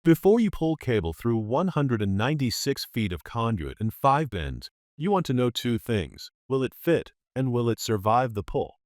Before you pull cable through 196 feet of conduit and 5 bends, you want to know two things. Will it fit and will it survive the pull?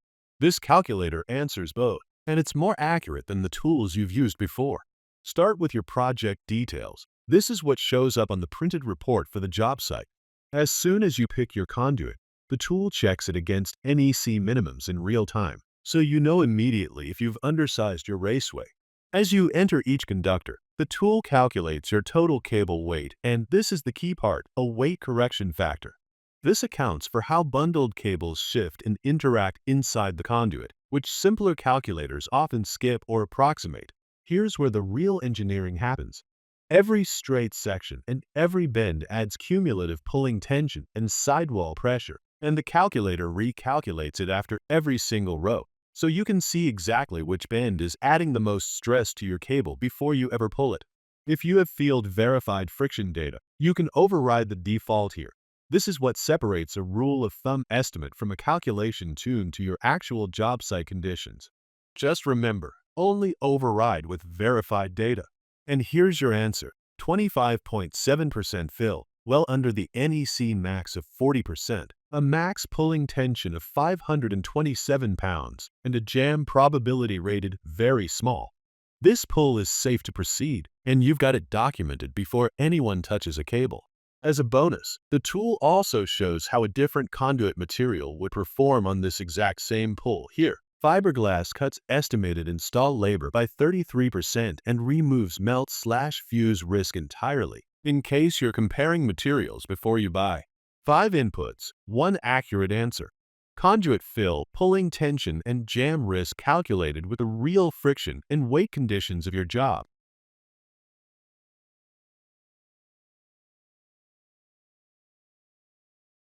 This calculator answers both, and it's more accurate than the tools you've used before. Start with your project details. This is what shows up on the printed report for the job site. As soon as you pick your conduit, the tool checks it against NEC minimums in real time, so you know immediately if you've undersized your raceway. As you enter each conductor, the tool calculates your total cable weight, and this is the key part, a weight correction factor. This accounts for how bundled cables shift and interact inside the conduit, which simpler calculators often skip or approximate. Here's where the real engineering happens. Every straight section and every bend adds cumulative pulling tension and sidewall pressure, and the calculator recalculates it after every single row, so you can see exactly which bend is adding the most stress to your cable before you ever pull it. If you have field-verified friction data, you can override the default here. This is what separates a rule of thumb estimate from a calculation tuned to your actual job site conditions. Just remember, only override with verified data. And here's your answer, 25.7% fill, well under the NEC max of 40%, a max pulling tension of 527 pounds, and a jam probability rated very small. This pull is safe to proceed, and you've got it documented before anyone touches a cable. As a bonus, the tool also shows how a different conduit material would perform on this exact same pull here. Fiberglass cuts estimated install labor by 33% and removes melt/fuse risk entirely, in case you're comparing materials before you buy. 5 inputs, 1 accurate answer. Conduit fill, pulling tension, and jam risk calculated with the real friction and weight conditions of your job.